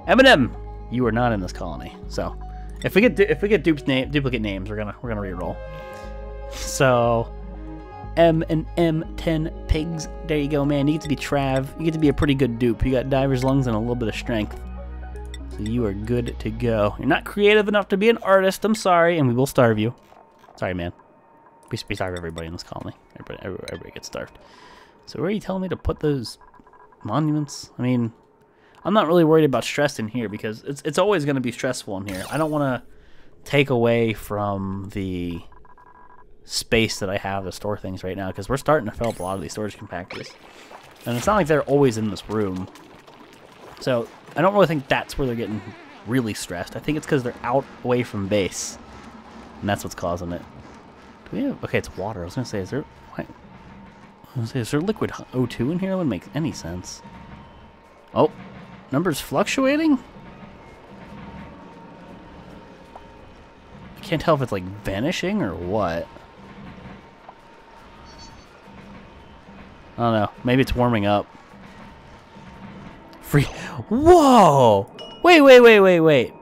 Eminem, you are not in this colony. So, if we get duplicate names, we're gonna reroll. So, M and M 10 pigs. There you go, man. You get to be Trav. You get to be a pretty good dupe. You got diver's lungs and a little bit of strength. So you are good to go. You're not creative enough to be an artist. I'm sorry, and we will starve you. Sorry, man. We starve everybody in this colony. Everybody gets starved. So where are you telling me to put those monuments? I mean, I'm not really worried about stress in here because it's always going to be stressful in here. I don't want to take away from the space that I have to store things right now because we're starting to fill up a lot of these storage compactors. And it's not like they're always in this room. So I don't really think that's where they're getting really stressed. I think it's because they're out away from base. And that's what's causing it. Do we have, okay, it's water. I was going to say, is there liquid O2 in here? That wouldn't make any sense. Oh, numbers fluctuating? I can't tell if it's like vanishing or what. I don't know. Maybe it's warming up. Whoa! Wait.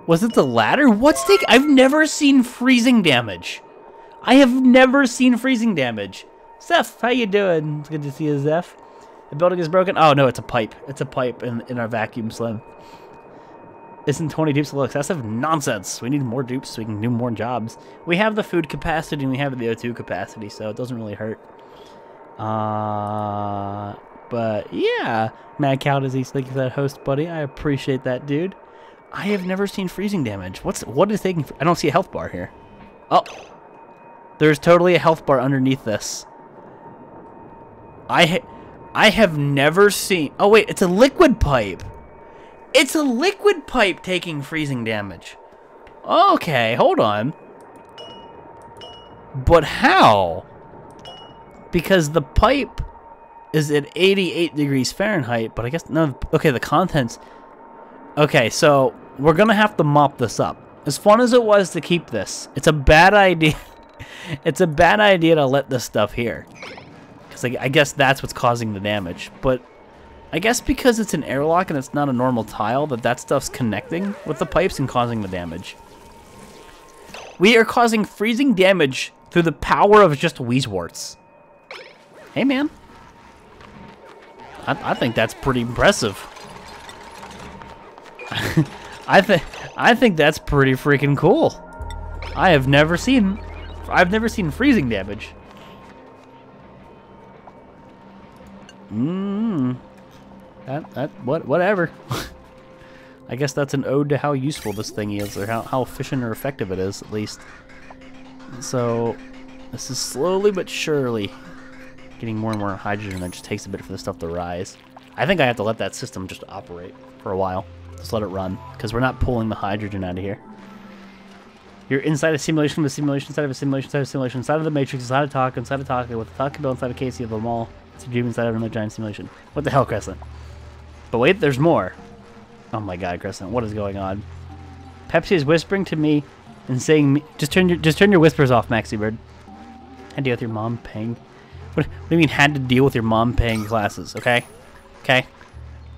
Was it the ladder? What's taking? I've never seen freezing damage. I have never seen freezing damage. Zeph, how you doing? It's good to see you, Zeph. The building is broken. Oh no, it's a pipe. It's a pipe in our vacuum slim. Isn't 20 dupes a little excessive? Nonsense. We need more dupes so we can do more jobs. We have the food capacity and we have the O2 capacity, so it doesn't really hurt. But yeah, Mad Cow Disease, thank you for that host, buddy. I appreciate that, dude. I have never seen freezing damage. What is taking? I don't see a health bar here. Oh, there's totally a health bar underneath this. I have never seen. Oh wait, it's a liquid pipe. It's a liquid pipe taking freezing damage. Okay, hold on. But how? Because the pipe is at 88 degrees Fahrenheit, but I guess no. Okay, the contents. Okay, so we're gonna have to mop this up. As fun as it was to keep this, it's a bad idea. It's a bad idea to let this stuff here, because I guess that's what's causing the damage. But I guess because it's an airlock and it's not a normal tile, that stuff's connecting with the pipes and causing the damage. We are causing freezing damage through the power of just Wheezeworts. Hey, man. I think that's pretty impressive. I think that's pretty freaking cool. I've never seen freezing damage. Whatever. I guess that's an ode to how useful this thing is, or how efficient or effective it is, at least. So this is slowly but surely getting more and more hydrogen. It just takes a bit for the stuff to rise. I think I have to let that system just operate for a while. Just let it run, because we're not pulling the hydrogen out of here. You're inside a simulation, the simulation inside of a simulation, inside of a simulation, inside of the matrix, inside of Taka, inside of Taka, with the Taka Bill inside of Casey of them all. It's a dream inside of another giant simulation. What the hell, Crescent? But wait, there's more. Oh my god, Crescent, what is going on? Pepsi is whispering to me and saying, just turn your whispers off, Maxi Bird. Had to deal with your mom paying. What do you mean had to deal with your mom paying classes? Okay, okay.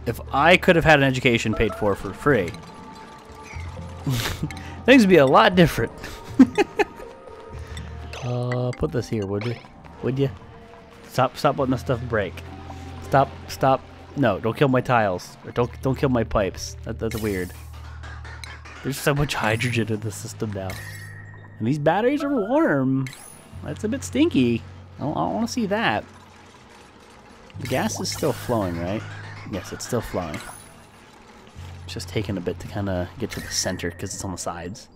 If I could have had an education paid for free, things would be a lot different. Put this here, would you? Would you? Stop letting this stuff break. Stop. No, don't kill my tiles. Or don't kill my pipes. That's weird. There's so much hydrogen in the system now. And these batteries are warm. That's a bit stinky. I don't want to see that. The gas is still flowing, right? Yes, it's still flowing. It's just taking a bit to kind of get to the center because it's on the sides.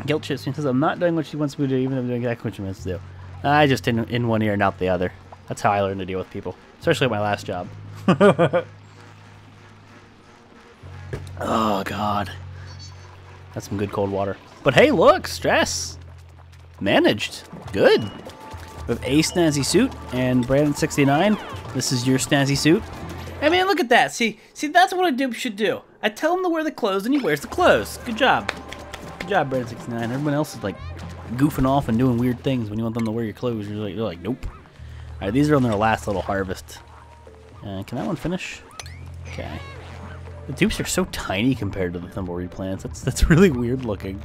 Guilt Chip says, I'm not doing what she wants me to do, even though I'm doing exactly what she wants to do. I just in one ear and out the other. That's how I learned to deal with people. Especially at my last job. Oh, God. That's some good cold water. But hey, look, stress. Managed. Good. With a snazzy suit and Brandon69. This is your snazzy suit. Hey, man, look at that. See, that's what a dupe should do. I tell him to wear the clothes and he wears the clothes. Good job. Good job, Brandon69. Everyone else is like goofing off and doing weird things when you want them to wear your clothes. You're like nope. All right, these are on their last little harvest. Can that one finish? Okay. The dupes are so tiny compared to the tumbleweed plants. That's really weird looking.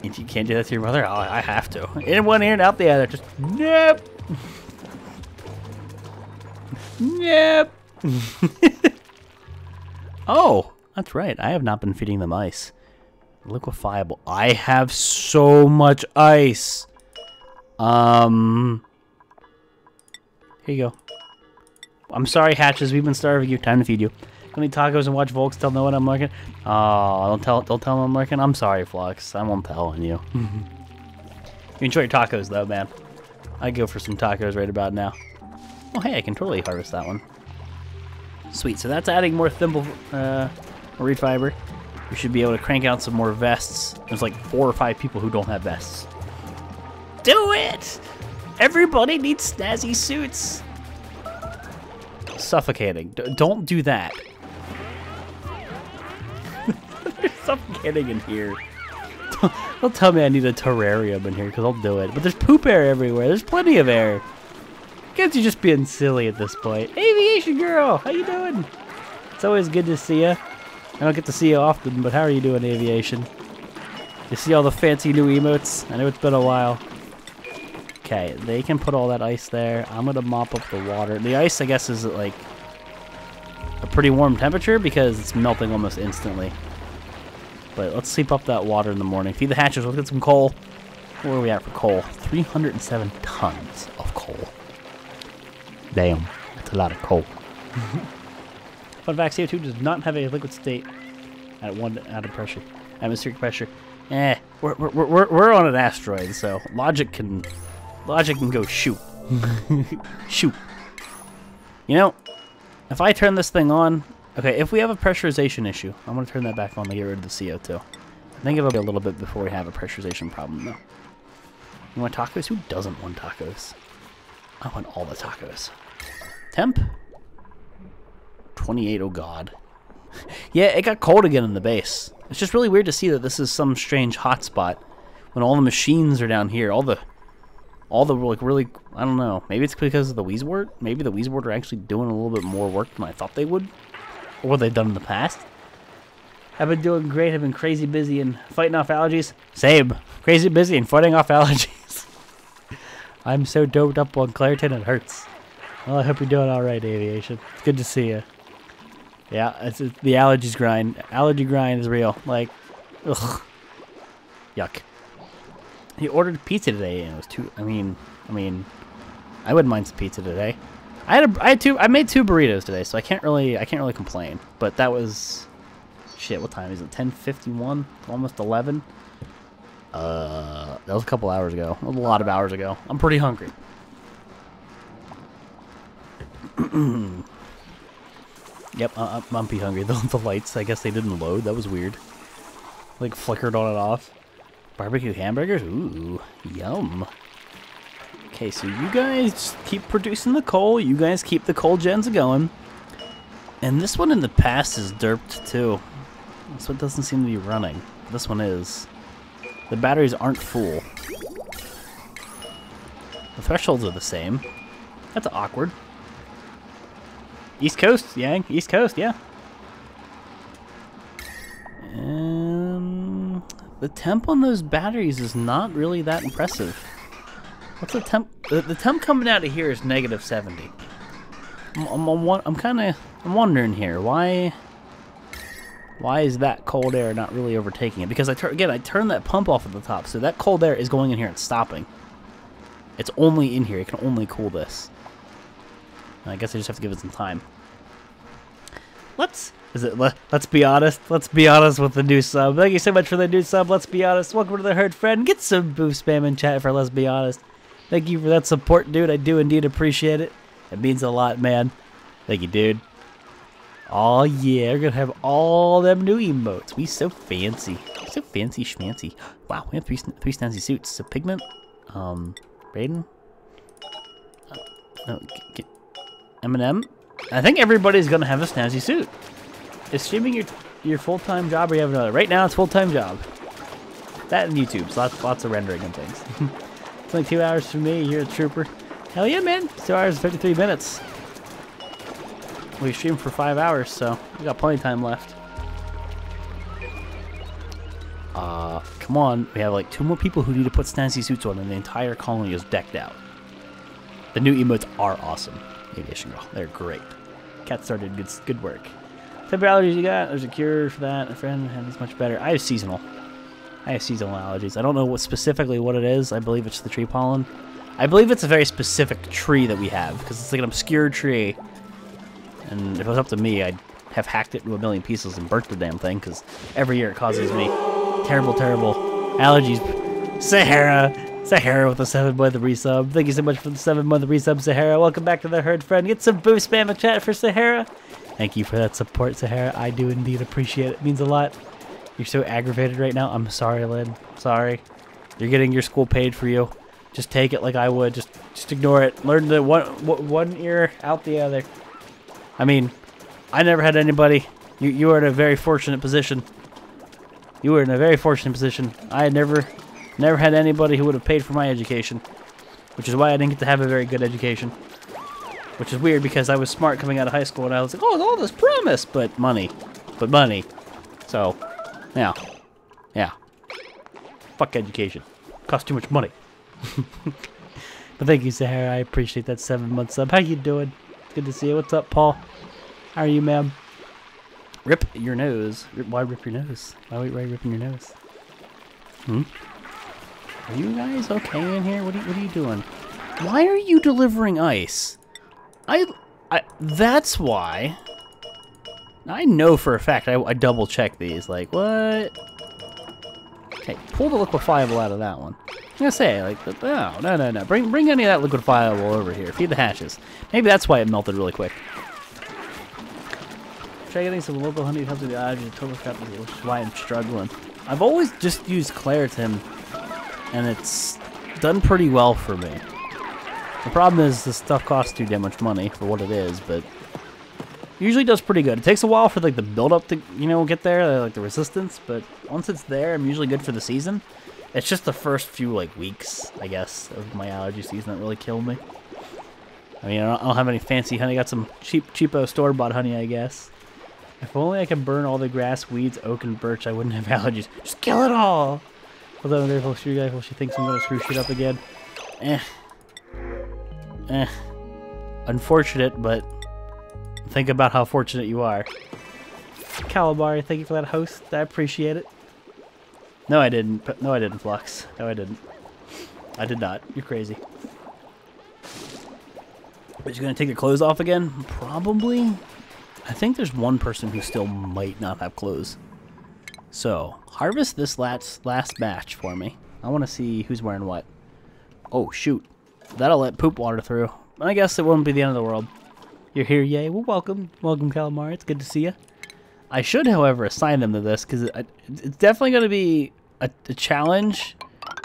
And you can't do that to your mother? Oh, I have to. In one ear and out the other. Just nope. Nope. Oh, that's right. I have not been feeding them ice. Liquefiable. I have so much ice. Here you go. I'm sorry, Hatches. We've been starving you. Time to feed you. Go eat tacos and watch Volx. Tell no one I'm lurking. Oh, don't tell them I'm lurking. I'm sorry, Flux. I won't tell on you. You enjoy your tacos, though, man. I'd go for some tacos right about now. Oh, hey, I can totally harvest that one. Sweet. So that's adding more thimble reed fiber. We should be able to crank out some more vests. There's like 4 or 5 people who don't have vests. Do it! Everybody needs snazzy suits. Suffocating. Don't do that. They're suffocating in here. Don't tell me I need a terrarium in here, because I'll do it. But there's poop air everywhere. There's plenty of air. Guess you're just being silly at this point. Aviation girl, how you doing? It's always good to see you. I don't get to see you often, but how are you doing, aviation? You see all the fancy new emotes? I know it's been a while. Okay, they can put all that ice there. I'm gonna mop up the water. The ice, I guess, is at like a pretty warm temperature because it's melting almost instantly. But let's sweep up that water in the morning. Feed the hatches. Let's get some coal. Where are we at for coal? 307 tons of coal. Damn, that's a lot of coal. Fun fact: CO2 does not have a liquid state at one pressure, atmospheric pressure. We're on an asteroid, so logic can go shoot. Shoot. You know, if I turn this thing on, okay, if we have a pressurization issue, I'm gonna turn that back on to get rid of the CO2. I think it'll be a little bit before we have a pressurization problem, though. You want tacos? Who doesn't want tacos? I want all the tacos. Temp? 28, oh god. Yeah, it got cold again in the base. It's just really weird to see that this is some strange hotspot when all the machines are down here. All the like really, I don't know. Maybe it's because of the Weezwort. Maybe the Weezwort are actually doing a little bit more work than I thought they would, or what they've done in the past. I've been doing great. I've been crazy busy and fighting off allergies. Same, crazy busy and fighting off allergies. I'm so doped up on Claritin it hurts. Well, I hope you're doing all right, aviation. It's good to see you. Yeah, it's the allergies grind. Allergy grind is real. Like, ugh, yuck. He ordered pizza today, and it was too. I mean, I wouldn't mind some pizza today. I made 2 burritos today, so I can't really complain. But that was, shit. What time is it? 10:51, almost 11. That was a couple hours ago. A lot of hours ago. I'm pretty hungry. Yep, I'm pretty hungry. The lights, I guess they didn't load. That was weird. Like, flickered on and off. Barbecue hamburgers? Ooh, yum. Okay, so you guys keep producing the coal. You guys keep the coal gens going. And this one in the past is derped, too. This one doesn't seem to be running. This one is. The batteries aren't full. The thresholds are the same. That's awkward. East Coast, Yang. East Coast, yeah. And the temp on those batteries is not really that impressive. What's the temp? The temp coming out of here is -70. I'm wondering here why is that cold air not really overtaking it? Because I turned that pump off at the top, so that cold air is going in here and stopping. It's only in here. It can only cool this. I guess I just have to give it some time. Let's be honest. Let's be honest with the new sub. Thank you so much for the new sub. Let's be honest. Welcome to the herd, friend. Get some boost spam in chat for Let's Be Honest. Thank you for that support, dude. I do indeed appreciate it. It means a lot, man. Thank you, dude. Oh yeah, we're gonna have all them new emotes. We so fancy. So fancy schmancy. Wow, we have three snazzy suits. So Pigment, Raiden, no, Eminem. I think everybody's gonna have a snazzy suit. Is streaming your your full-time job, or you have another? Right now, it's full-time job. That and YouTube, so lots of rendering and things. It's only 2 hours for me. You're a trooper. Hell yeah, man! 2 hours and 53 minutes. We streamed for 5 hours, so we got plenty of time left. Come on. We have like 2 more people who need to put snazzy suits on, and the entire colony is decked out. The new emotes are awesome. Aviation Girl. They're great. Cat started good work. What type of allergies you got? There's a cure for that. A friend had this much better. I have seasonal. Allergies. I don't know specifically what it is. I believe it's the tree pollen. I believe it's a very specific tree that we have, because it's like an obscure tree. And if it was up to me, I'd have hacked it into a million pieces and burnt the damn thing, because every year it causes me terrible, terrible allergies. Sahara with a 7-month resub. Thank you so much for the 7-month resub, Sahara. Welcome back to the herd, friend. Get some boost spam in chat for Sahara. Thank you for that support, Sahara. I do indeed appreciate it. It means a lot. You're so aggravated right now. I'm sorry, Lynn. Sorry. You're getting your school paid for you. Just take it like I would. Just ignore it. Learn the one ear out the other. I mean, I never had anybody. You were in a very fortunate position. You were in a very fortunate position. I had never had anybody who would have paid for my education, which is why I didn't get to have a very good education. Which is weird, because I was smart coming out of high school, and I was like, oh, all this promise, but money. So, yeah. Fuck education. Costs too much money. But thank you, Sahara. I appreciate that 7-month sub. How you doing? Good to see you. What's up, Paul? How are you, ma'am? Rip your nose. Why rip your nose? Why are you ripping your nose? Are you guys okay in here? What are you doing? Why are you delivering ice? That's why. I know for a fact. I double check these. Like, what? Okay, pull the liquefiable out of that one. I'm gonna say, like, no. Bring any of that liquefiable over here. Feed the hatches. Maybe that's why it melted really quick. Try getting some local honey to help with the allergy. Total crap, which is why I'm struggling. I've always just used Claritin, and it's done pretty well for me. The problem is this stuff costs too damn much money for what it is, but usually does pretty good. It takes a while for like the build up to, get there, like the resistance, but once it's there, I'm usually good for the season. It's just the first few like weeks, I guess, of my allergy season that really killed me. I mean, I don't have any fancy honey. I got some cheapo store-bought honey, I guess. If only I could burn all the grass, weeds, oak, and birch, I wouldn't have allergies. Just kill it all! Although I'm grateful screw guy, she thinks I'm gonna screw shit up again. Unfortunate, but think about how fortunate you are. Calamari, thank you for that host. I appreciate it. No, I didn't. No, I didn't, Flux. No, I didn't. I did not. You're crazy. But you're gonna take your clothes off again? Probably. I think there's one person who still might not have clothes. So, harvest this last batch for me. I want to see who's wearing what. Oh, shoot. That'll let poop water through. I guess it won't be the end of the world. You're here, yay. Well, welcome. Welcome, Calamari. It's good to see you. I should, however, assign them to this, because it's definitely going to be a challenge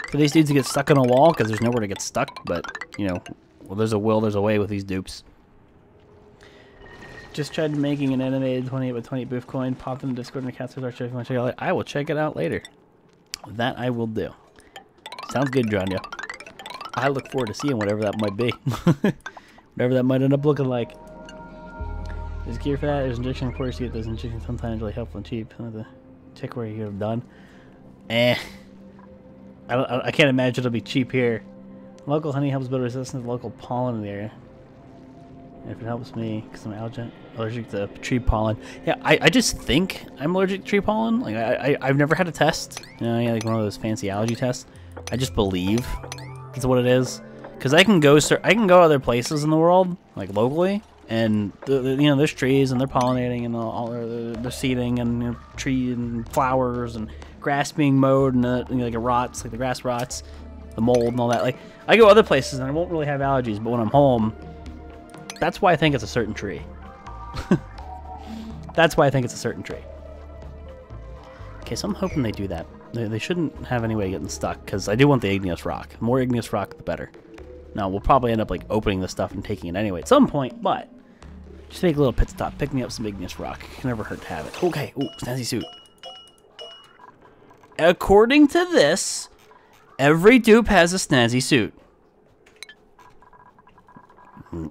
for these dudes to get stuck on a wall, because there's nowhere to get stuck, but, well, there's a will, there's a way with these dupes. Just tried making an animated 28 by 20 booth coin, popped in the Discord and the cats with our check it out. I will check it out later. That I will do. Sounds good, Jonya. I look forward to seeing whatever that might be. Whatever that might end up looking like. There's gear for that. There's injection of course. You get those injections sometimes really helpful and cheap. Check where you could have done. I can't imagine it'll be cheap here. Local honey helps build resistance to local pollen in the area. And if it helps me, because I'm allergic to tree pollen. Yeah, I just think I'm allergic to tree pollen. Like I've never had a test. Like one of those fancy allergy tests. I just believe that's what it is. Because I can go other places in the world, like locally, and there's trees and they're pollinating and they're seeding and tree and flowers and grass being mowed and like it rots, like the grass rots, the mold and all that. Like I go other places and I won't really have allergies, but when I'm home. That's why I think it's a certain tree. That's why I think it's a certain tree. Okay, so I'm hoping they do that. They shouldn't have any way of getting stuck, because I do want the igneous rock. The more igneous rock, the better. Now, we'll probably end up like opening this stuff and taking it anyway at some point, but Just make a little pit stop. Pick me up some igneous rock. Can never hurt to have it. Okay. Ooh, snazzy suit. According to this, every dupe has a snazzy suit.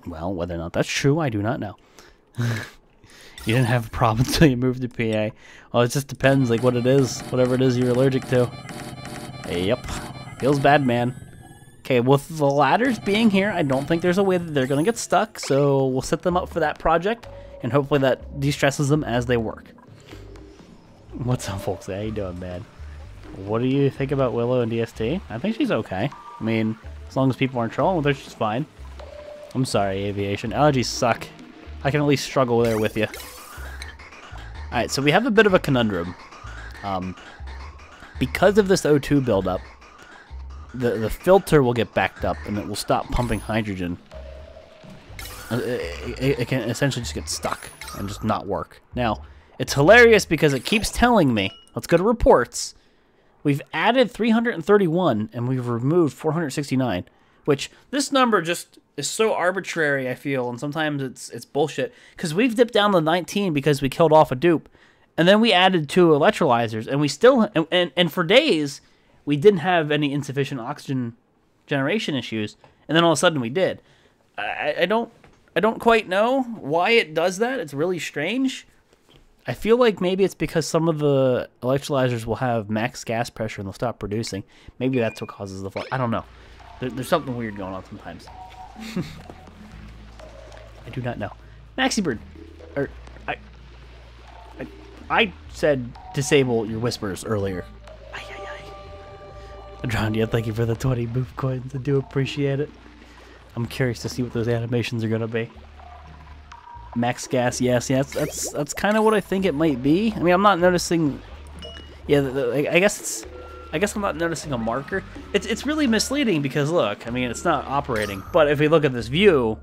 Well, whether or not that's true, I do not know. You didn't have a problem until you moved to PA. Well, it just depends, like, what it is. Whatever it is you're allergic to. Yep. Feels bad, man. Okay, with the ladders being here, I don't think there's a way that they're going to get stuck, so we'll set them up for that project, and hopefully that de-stresses them as they work. What's up, folks? How you doing, man? What do you think about Willow and DST? I think she's okay. I mean, as long as people aren't trolling with her, she's fine. I'm sorry, Aviation. Allergies suck. I can at least struggle there with you. Alright, so we have a bit of a conundrum. Because of this O2 buildup, the filter will get backed up and it will stop pumping hydrogen. It can essentially just get stuck and just not work. Now, it's hilarious because it keeps telling me, let's go to reports, we've added 331 and we've removed 469, which this number just is so arbitrary, I feel, and sometimes it's bullshit, because we've dipped down to 19 because we killed off a dupe, and then we added 2 electrolyzers, and we still, and for days, we didn't have any insufficient oxygen generation issues, and then all of a sudden we did. I don't quite know why it does that. It's really strange. I feel like maybe it's because some of the electrolyzers will have max gas pressure and they'll stop producing. Maybe that's what causes the fault. I don't know. There's something weird going on sometimes. I do not know. Maxi Bird, I said disable your whispers earlier. John, yeah, thank you for the 20 move coins. I do appreciate it. I'm curious to see what those animations are gonna be. Max gas, yes, that's kind of what I think it might be. I mean, I'm not noticing. Yeah, I guess I'm not noticing a marker. It's really misleading because look, I mean, it's not operating. But if we look at this view,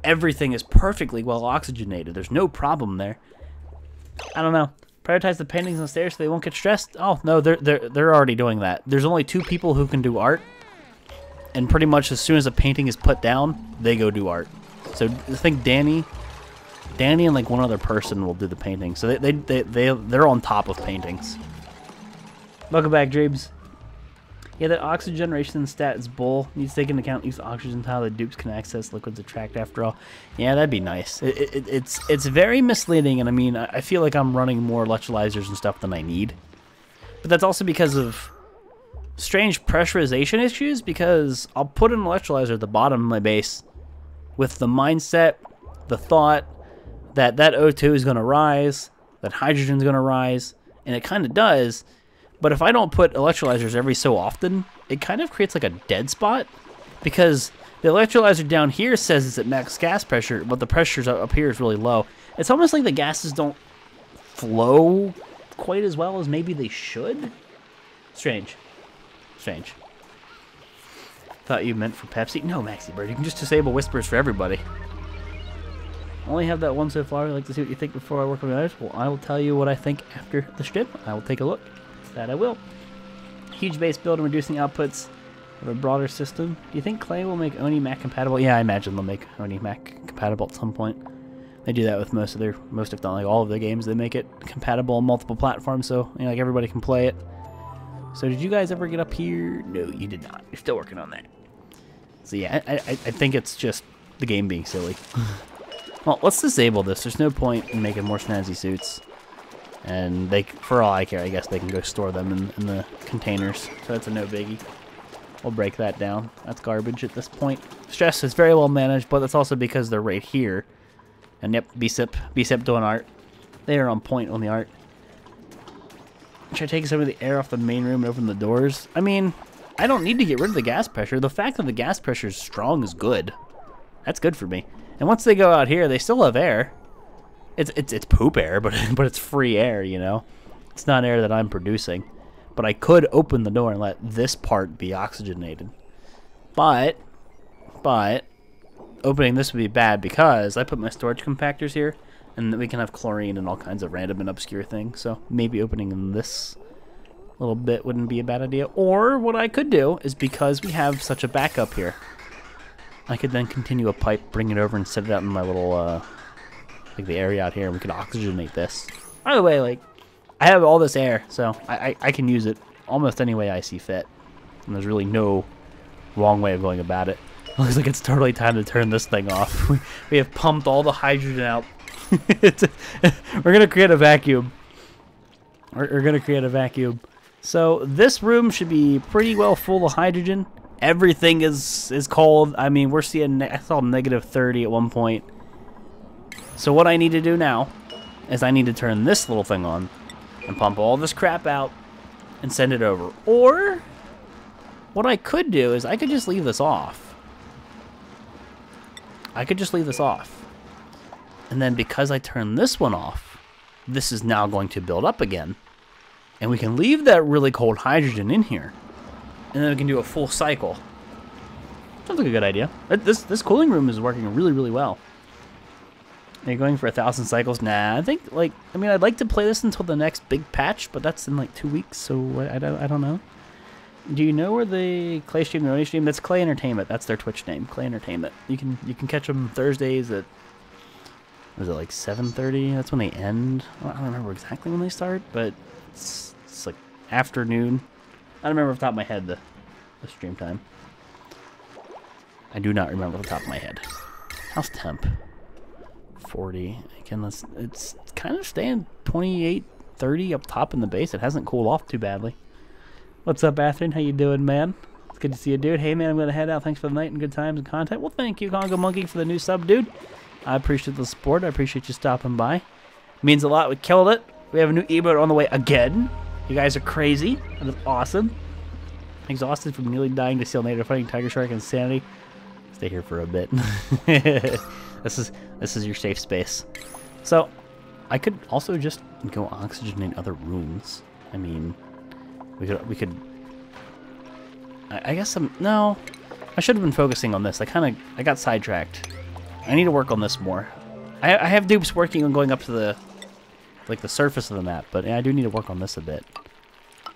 everything is perfectly well oxygenated. There's no problem there. I don't know. Prioritize the paintings on the stairs so they won't get stressed. Oh no, they're already doing that. There's only 2 people who can do art, and pretty much as soon as a painting is put down, they go do art. So I think Danny and like one other person will do the painting. So they're on top of paintings. Welcome back, Dreams. Yeah, that oxygen generation stat is bull. Needs to take into account use oxygen how the dupes can access liquids attract after all. Yeah, that'd be nice. It's very misleading, and I mean, I feel like I'm running more electrolyzers and stuff than I need. But that's also because of strange pressurization issues, because I'll put an electrolyzer at the bottom of my base with the mindset, the thought that O2 is going to rise, that hydrogen is going to rise, and it kind of does. But if I don't put electrolyzers every so often, it kind of creates like a dead spot, because the electrolyzer down here says it's at max gas pressure, but the pressure up here is really low. It's almost like the gases don't flow quite as well as maybe they should. Strange. Thought you meant for Pepsi. No, Maxi Bird, you can just disable whispers for everybody. Only have that one so far. I'd like to see what you think before I work on the others. Well, I will tell you what I think after the strip. I will take a look. That I will. Huge base build and reducing outputs of a broader system. Do you think Klei will make Oni Mac compatible? Yeah, I imagine they'll make Oni Mac compatible at some point. They do that with most if not like all of their games. They make it compatible on multiple platforms, so you know, like everybody can play it. So did you guys ever get up here? No, you did not. You're still working on that. So yeah, I think it's just the game being silly. Well, let's disable this. There's no point in making more snazzy suits. And they, for all I care, I guess they can go store them in the containers. So that's a no biggie. We'll break that down. That's garbage at this point. Stress is very well managed, but that's also because they're right here. And yep, BSIP doing art. They are on point on the art. Should I take some of the air off the main room and open the doors? I mean, I don't need to get rid of the gas pressure. The fact that the gas pressure is strong is good. That's good for me. And once they go out here, they still have air. It's poop air, but it's free air, you know? It's not air that I'm producing. But I could open the door and let this part be oxygenated. But opening this would be bad because I put my storage compactors here, and we can have chlorine and all kinds of random and obscure things. So maybe opening this little bit wouldn't be a bad idea. Or what I could do is, because we have such a backup here, I could then continue a pipe, bring it over, and set it out in my little, like the area out here, and we could oxygenate this. By the way, like, I have all this air, so I can use it almost any way I see fit. And there's really no wrong way of going about it. Looks like it's totally time to turn this thing off. We have pumped all the hydrogen out. We're going to create a vacuum. We're going to create a vacuum. So this room should be pretty well full of hydrogen. Everything is cold. I mean, we're seeing, I saw -30 at one point. So what I need to do now is I need to turn this little thing on and pump all this crap out and send it over. Or what I could do is I could just leave this off. I could just leave this off. And then because I turn this one off, this is now going to build up again. And we can leave that really cold hydrogen in here. And then we can do a full cycle. Sounds like a good idea. This cooling room is working really, really well. Are you going for 1,000 cycles? Nah, I think, like, I mean, I'd like to play this until the next big patch, but that's in like 2 weeks, so I don't know. Do you know where the Klei stream, the Oni stream? That's Klei Entertainment. That's their Twitch name, Klei Entertainment. You can catch them Thursdays at, was it like 7:30? That's when they end. I don't remember exactly when they start, but it's like afternoon. I don't remember off the top of my head the stream time. I do not remember off the top of my head. How's temp? 40. Again, it's kind of staying 28, 30 up top in the base. It hasn't cooled off too badly. What's up, Atherine? How you doing, man? It's good to see you, dude. Hey, man, I'm going to head out. Thanks for the night and good times and content. Well, thank you, Congo Monkey, for the new sub, dude. I appreciate the support. I appreciate you stopping by. It means a lot. We killed it. We have a new emote on the way again. You guys are crazy. That is awesome. Exhausted from nearly dying to seal native fighting Tiger Shark insanity. Stay here for a bit. This is your safe space. So, I could also just go oxygenate other rooms. I mean, we could. I guess no. I should have been focusing on this. I got sidetracked. I need to work on this more. I have dupes working on going up to the surface of the map, but I do need to work on this a bit.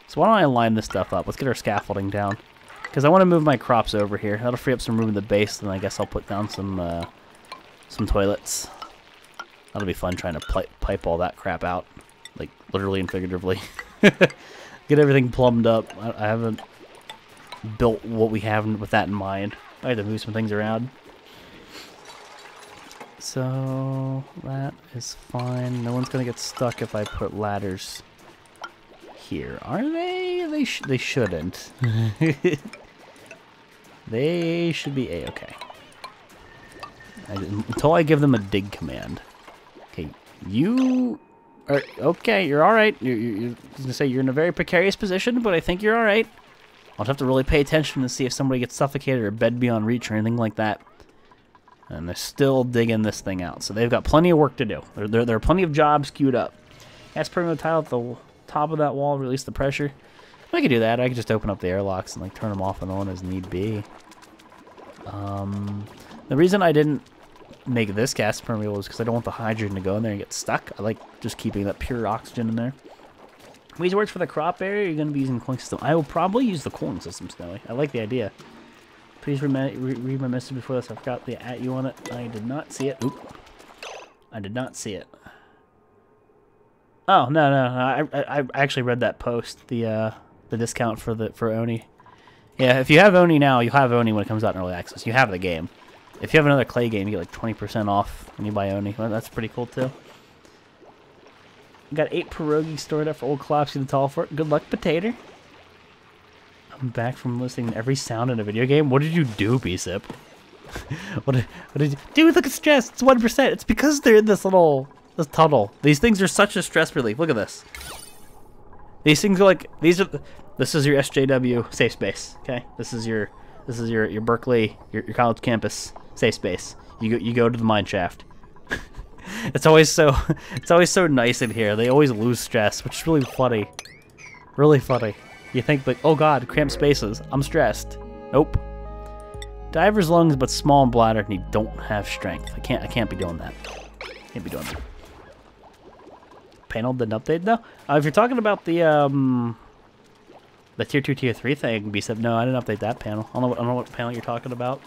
So why don't I line this stuff up? Let's get our scaffolding down, because I want to move my crops over here. That'll free up some room in the base, and I guess I'll put down some toilets. That'll be fun trying to pipe all that crap out, like literally and figuratively. Get everything plumbed up. I haven't built what we have with that in mind. I had to move some things around. So that is fine. No one's gonna get stuck if I put ladders here, are they? They shouldn't. They should be A-okay. Until I give them a dig command. Okay, you are okay. You're all right. You're gonna say you're in a very precarious position, but I think you're all right. I'll have to really pay attention to see if somebody gets suffocated or bed beyond reach or anything like that. And they're still digging this thing out, so they've got plenty of work to do. There are plenty of jobs queued up. As per the tile at the top of that wall, release the pressure. I could do that. I could just open up the airlocks and like turn them off and on as need be. The reason I didn't make this gas permeable is because I don't want the hydrogen to go in there and get stuck. I like just keeping that pure oxygen in there. These works for the crop area. You're going to be using the cooling system. I will probably use the cooling system, Snowy. I like the idea. Please read my message before this. I forgot the @ you on it. I did not see it. Oop. I did not see it. Oh no. I actually read that post. The discount for Oni. Yeah, if you have Oni now, you'll have Oni when it comes out in early access. You have the game. If you have another Klei game, you get like 20% off when you buy Oni. Well, that's pretty cool too. Got 8 pierogi stored up for old Klopsy the Tall Fort. Good luck, Potato. I'm back from listening to every sound in a video game. What did you do, B-Sip? what did you... Dude, look at stress. It's 1%. It's because they're in this tunnel. These things are such a stress relief. Look at this. These things are like... This is your SJW safe space, okay? This is your Berkeley, your college campus safe space. You go to the mine shaft. It's always so nice in here. They always lose stress, which is really funny. Really funny. You think like, oh god, cramped spaces. I'm stressed. Nope. Diver's lungs, but small and bladder, and you don't have strength. I can't be doing that. Can't be doing that. Panel didn't update though. If you're talking about the tier 2, tier 3 thing, B said no, I didn't update that panel. I don't know what panel you're talking about.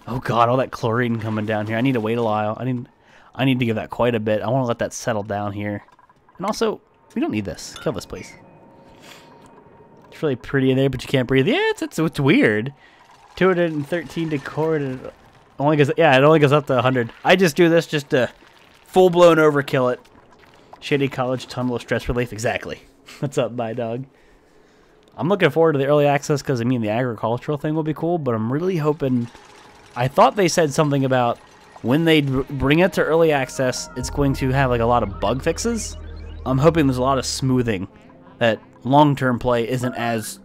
Oh god, all that chlorine coming down here. I need to wait a while. I need to give that quite a bit. I want to let that settle down here. And also, we don't need this. Kill this, please. It's really pretty in there, but you can't breathe. Yeah, it's weird. 213 decor. It only goes, yeah, it only goes up to 100. I just do this just to full-blown overkill it. Shady college tunnel of stress relief. Exactly. What's up, my dog? I'm looking forward to the early access because, I mean, the agricultural thing will be cool, but I'm really hoping... I thought they said something about when they bring it to early access, it's going to have, like, a lot of bug fixes. I'm hoping there's a lot of smoothing, that long-term play isn't as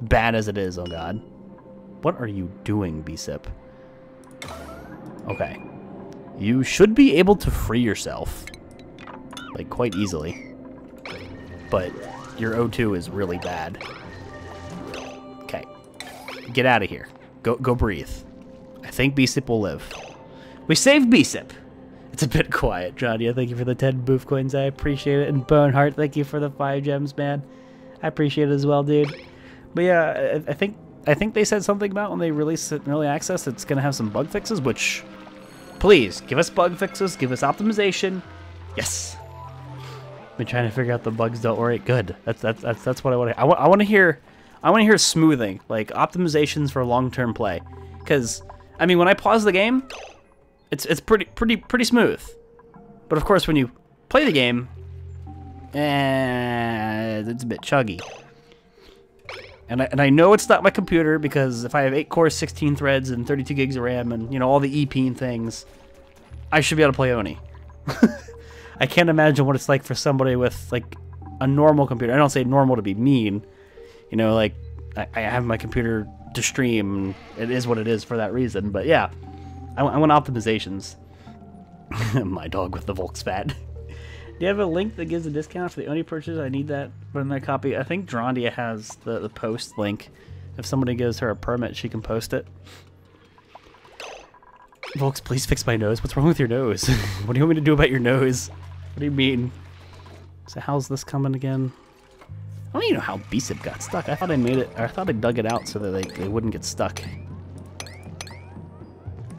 bad as it is. Oh, God. What are you doing, BSIP? Okay. You should be able to free yourself, like, quite easily. But your O2 is really bad. Okay. Get out of here. Go breathe. I think BSIP will live. We saved BSIP. It's a bit quiet, Johnny. Thank you for the 10 boof coins. I appreciate it. And Boneheart, thank you for the 5 gems, man. I appreciate it as well, dude. But yeah, I think they said something about when they release it in early access, it's gonna have some bug fixes, which please give us bug fixes, give us optimization. Yes. Been trying to figure out the bugs. Don't worry. Good. That's what I want to. I want to hear smoothing, like optimizations for long-term play. Because I mean, when I pause the game, it's pretty smooth. But of course, when you play the game, it's a bit chuggy. And I know it's not my computer because if I have 8 cores, 16 threads, and 32 gigs of RAM, and you know all the EP and things, I should be able to play Oni. I can't imagine what it's like for somebody with like a normal computer. I don't say normal to be mean, you know, like I have my computer to stream. It is what it is for that reason. But yeah, I want optimizations. My dog with the Volx fat. Do you have a link that gives a discount for the Oni purchase? I need that for my copy. I think Drondia has the post link. If somebody gives her a permit, she can post it. Volx, please fix my nose. What's wrong with your nose? What do you want me to do about your nose? What do you mean? So how's this coming again? I don't even know how BSIP got stuck. I thought I made it, or I thought I dug it out so that they wouldn't get stuck.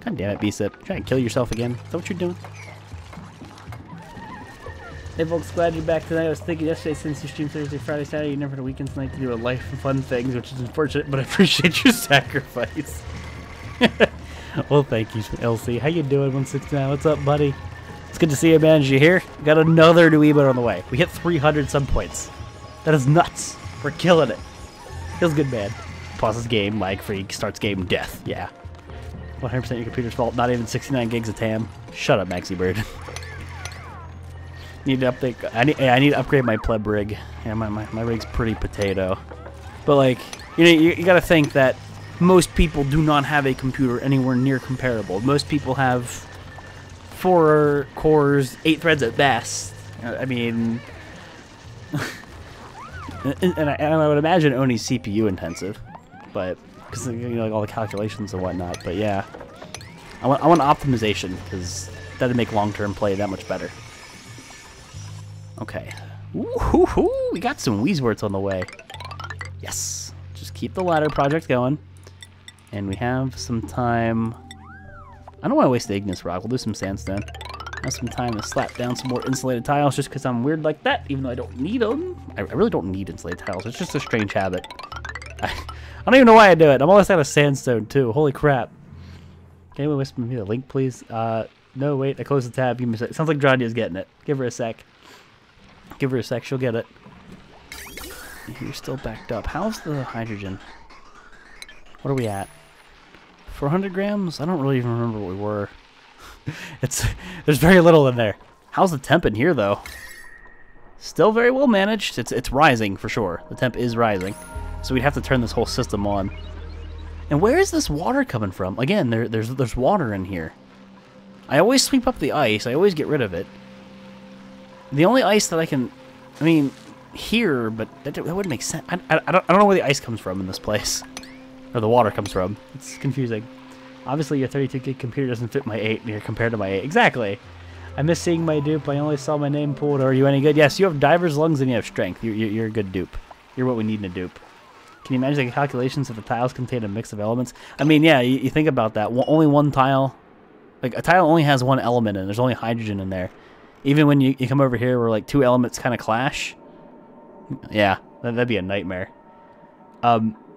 God damn it, BSIP. Trying to kill yourself again. Is that what you're doing? Hey folks, glad you're back tonight. I was thinking yesterday since you stream Thursday, Friday, Saturday, you never had a weekend tonight to do a life and fun things, which is unfortunate, but I appreciate your sacrifice. Well, thank you, LC. How you doing, 169? What's up, buddy? It's good to see you, man. Did you hear? We got another new emote on the way. We hit 300 sub points. That is nuts. We're killing it. Feels good, man. Pauses game, lag freak, starts game, death. Yeah. 100% your computer's fault. Not even 69 gigs of TAM. Shut up, Maxi Bird. Need to update. I need to upgrade my pleb rig. Yeah, my rig's pretty potato. But like, you know, you gotta think that most people do not have a computer anywhere near comparable. Most people have 4 cores, 8 threads at best. I mean, and I would imagine Oni's CPU intensive, but because you know, like all the calculations and whatnot. But yeah, I want optimization because that'd make long-term play that much better. Okay, ooh, we got some Weezworts on the way. Yes, just keep the ladder project going. And we have some time. I don't want to waste the igneous rock. We'll do some sandstone. Have some time to slap down some more insulated tiles just because I'm weird like that, even though I don't need them. I really don't need insulated tiles. It's just a strange habit. I don't even know why I do it. I'm always out of sandstone, too. Holy crap. Can anyone whisper me the link, please? No, wait. I closed the tab. Give me a sec. Sounds like Dradia's getting it. Give her a sec. Give her a sec. She'll get it. You're still backed up. How's the hydrogen? What are we at? 400 grams? I don't really even remember what we were. There's very little in there. How's the temp in here, though? Still very well managed. It's rising, for sure. The temp is rising. So we'd have to turn this whole system on. And where is this water coming from? Again, there's water in here. I always sweep up the ice. I always get rid of it. The only ice that I can... I mean, here, but that wouldn't make sense. I don't know where the ice comes from in this place. Or the water comes from. It's confusing. Obviously, your 32 gig computer doesn't fit my 8 here compared to my 8. Exactly. I miss seeing my dupe. I only saw my name pulled. Are you any good? Yes, you have diver's lungs and you have strength. You're a good dupe. You're what we need in a dupe. Can you imagine the calculations if the tiles contain a mix of elements? I mean, yeah, you think about that. Only one tile, like a tile only has one element in it. There's only hydrogen in there. Even when you come over here where like two elements kind of clash. Yeah, that'd be a nightmare.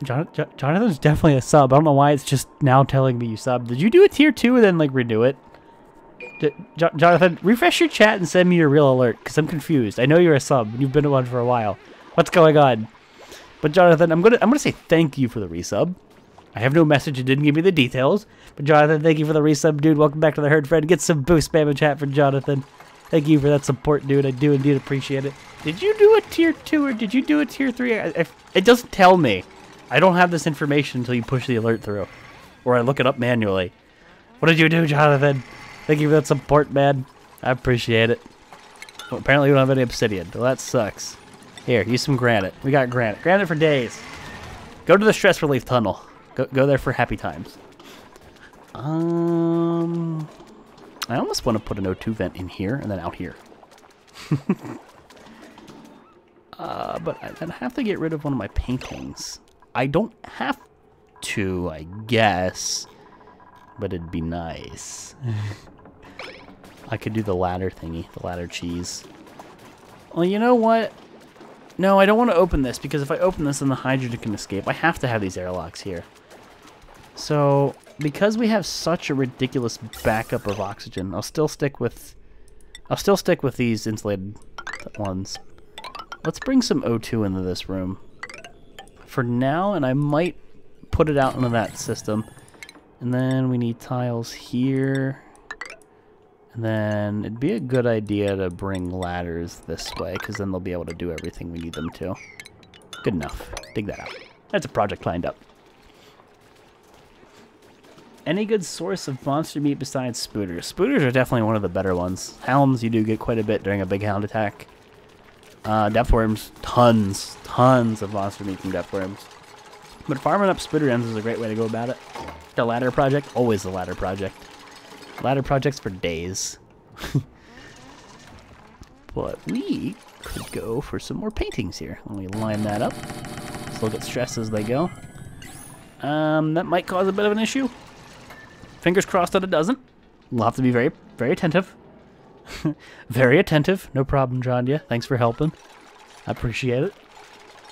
Jonathan's definitely a sub. I don't know why it's just now telling me you sub. Did you do a tier 2 and then like redo it? Jonathan, refresh your chat and send me your real alert, because I'm confused. I know you're a sub. You've been one for a while. What's going on? But Jonathan, I'm gonna say thank you for the resub. I have no message. It didn't give me the details. But Jonathan, thank you for the resub, dude. Welcome back to the herd, friend. Get some boost spam in chat for Jonathan. Thank you for that support, dude. I do indeed appreciate it. Did you do a tier 2 or did you do a tier 3? It doesn't tell me. I don't have this information until you push the alert through, or I look it up manually. What did you do, Jonathan? Thank you for that support, man. I appreciate it. Well, apparently we don't have any obsidian. Well, that sucks. Here, use some granite. We got granite. Granite for days. Go to the stress relief tunnel. Go there for happy times. I almost want to put an O2 vent in here and then out here. But I'd have to get rid of one of my paintings. I don't have to, I guess. But it'd be nice. I could do the ladder thingy, the ladder cheese. Well, you know what? No, I don't want to open this, because if I open this, then the hydrogen can escape. I have to have these airlocks here. So, because we have such a ridiculous backup of oxygen, I'll still stick with these insulated ones. Let's bring some O2 into this room for now, and I might put it out into that system. And then we need tiles here. And then it'd be a good idea to bring ladders this way, because then they'll be able to do everything we need them to. Good enough. Dig that out. That's a project lined up. Any good source of monster meat besides spooters? Spooters are definitely one of the better ones. Hounds, you do get quite a bit during a big hound attack. Depth worms, tons of monster meat from depth worms. But farming up spooter ends is a great way to go about it. The ladder project, always the ladder project. Ladder projects for days. But we could go for some more paintings here. Let me line that up. Still get stressed as they go. That might cause a bit of an issue. Fingers crossed that it doesn't. We'll have to be very, very attentive. Very attentive. No problem, John. Yeah, thanks for helping. I appreciate it.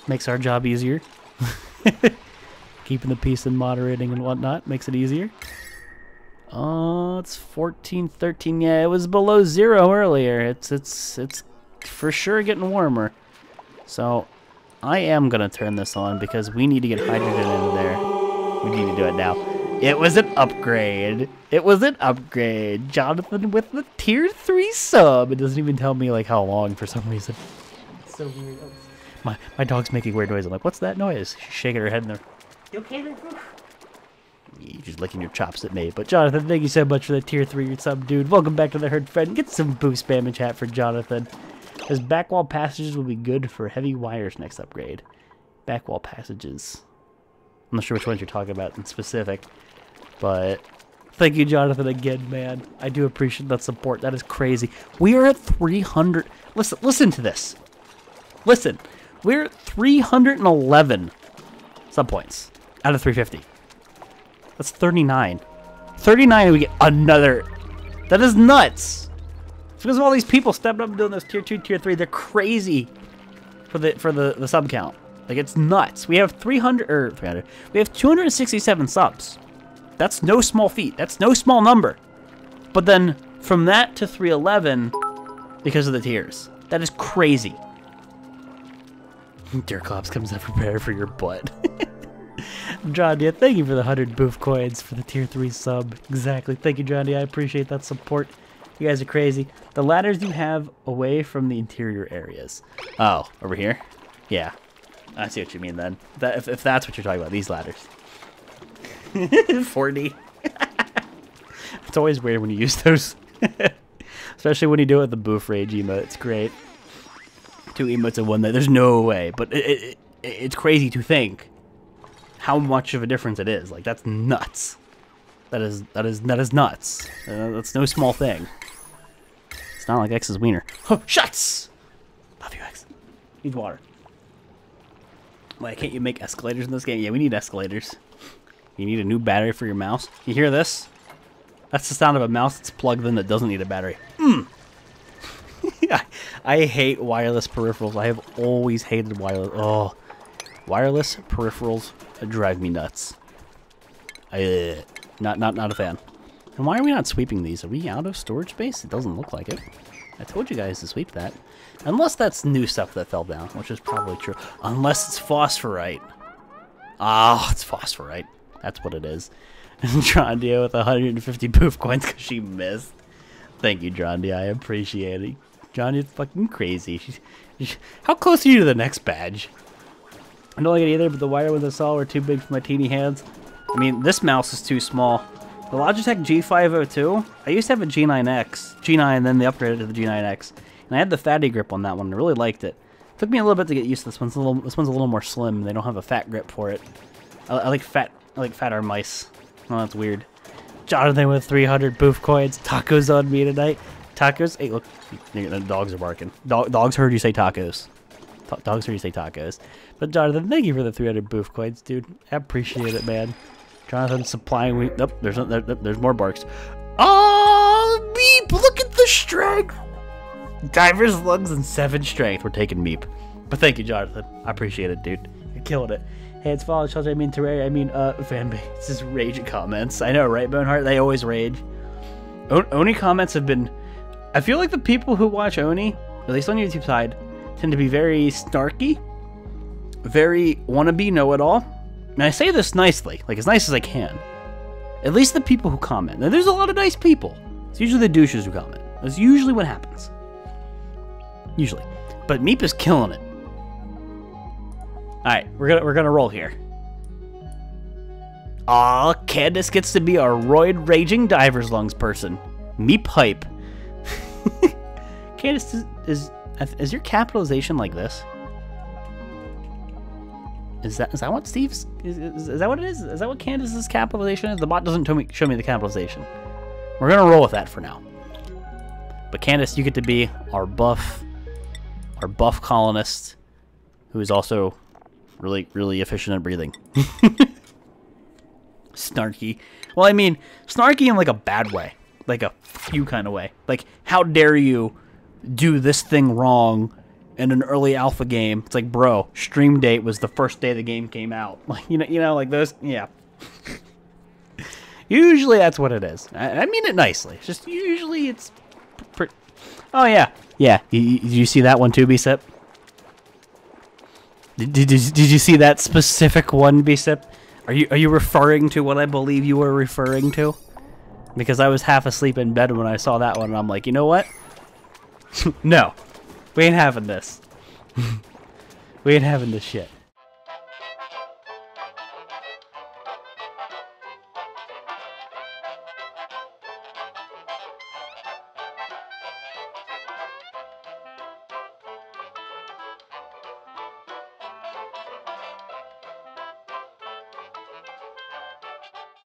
Makes our job easier. Keeping the peace and moderating and whatnot makes it easier. Oh, it's 14, 13. Yeah, it was below 0 earlier. It's for sure getting warmer. So I am gonna turn this on because we need to get hydrogen into there. We need to do it now. It was an upgrade. It was an upgrade. Jonathan with the tier 3 sub. It doesn't even tell me like how long for some reason. It's so weird. My dog's making weird noise. I'm like, what's that noise? She's shaking her head in there. You okay there? You're just licking your chops at me. But Jonathan, thank you so much for the tier 3 sub, dude. Welcome back to the herd, friend. Get some boost spam in chat for Jonathan. His backwall passages will be good for heavy wires next upgrade. Backwall passages. I'm not sure which ones you're talking about in specific. But thank you, Jonathan, again, man. I do appreciate that support. That is crazy. We are at 300. Listen to this. Listen. We're at 311 sub points out of 350. That's 39. 39 and we get another. That is nuts. It's because of all these people stepping up and doing those tier 2, tier 3. They're crazy for the sub count. Like, it's nuts. We have 300. We have 267 subs. That's no small feat. That's no small number. But then from that to 311 because of the tiers. That is crazy. Dirklops comes up prepared for your butt. John, yeah, thank you for the 100 boof coins for the tier 3 sub. Exactly. Thank you, John. I appreciate that support. You guys are crazy. The ladders you have away from the interior areas. Oh, over here? Yeah. I see what you mean then. If that's what you're talking about, these ladders. 40. It's always weird when you use those. Especially when you do it with the boof rage emote. It's great. 2 emotes in one there. There's no way. But it's crazy to think how much of a difference it is. Like, that's nuts. That is nuts. That's no small thing. It's not like X's wiener. Oh, shuts! Love you, X. Need water. Why can't you make escalators in this game? Yeah, we need escalators. You need a new battery for your mouse. You hear this? That's the sound of a mouse that's plugged in that doesn't need a battery. I hate wireless peripherals. I have always hated wireless. Oh, wireless peripherals drive me nuts. Not a fan. And why are we not sweeping these? Are we out of storage space? It doesn't look like it. I told you guys to sweep that. Unless that's new stuff that fell down, which is probably true. Unless it's phosphorite. Ah, it's phosphorite. That's what it is. Drondia with 150 poof coins because she missed. Thank you, Drondia. I appreciate it. Drondia's fucking crazy. How close are you to the next badge? I don't like it either, but the wire ones I saw were too big for my teeny hands. I mean, this mouse is too small. The Logitech G502, I used to have a G9X. G9, then they upgraded to the G9X. And I had the fatty grip on that one. I really liked it. Took me a little bit to get used to this one. This one's a little more slim. They don't have a fat grip for it. I like fatter mice. Oh, that's weird. Jonathan with 300 boof coins. Tacos on me tonight. Tacos. Hey, look. The dogs are barking. Dogs heard you say tacos. Dogs heard you say tacos. But Jonathan, thank you for the 300 boof coins, dude. I appreciate it, man. Jonathan supplying me. Nope, there's more barks. Oh, MEEP! Look at the strength! Diver's lungs and 7 strength. We're taking MEEP. But thank you, Jonathan. I appreciate it, dude. You're killing it. Hey, it's Volx. I mean Terraria. I mean, fanbase. This is rage comments. I know, right, Boneheart? They always rage. Oni comments have been... I feel like the people who watch Oni, at least on YouTube side, tend to be very snarky. Very wannabe know-it-all. And I say this nicely, like as nice as I can. At least the people who comment. Now, there's a lot of nice people. It's usually the douches who comment. That's usually what happens. Usually. But MEEP is killing it. Alright, we're gonna roll here. Aw, Candace gets to be our roid raging diver's lungs person. MEEP hype. Candace, is your capitalization like this? Is that what Steve's is that what it is? Is that what Candace's capitalization is? The bot doesn't show me the capitalization. We're gonna roll with that for now. But Candace, you get to be our buff colonist, who is also really efficient at breathing. Snarky. Well, I mean, snarky in like a bad way, like a you kind of way. Like, how dare you do this thing wrong in an early alpha game? It's like, bro, stream date was the first day the game came out. Like, you know, like those, yeah. Usually that's what it is. I mean it nicely. It's just usually it's pretty. Oh yeah, yeah. Did you see that one too, Bsip? Did you see that specific one, Bsip? Are you referring to what I believe you were referring to? Because I was half asleep in bed when I saw that one, and I'm like, you know what? No. We ain't having this. We ain't having this shit.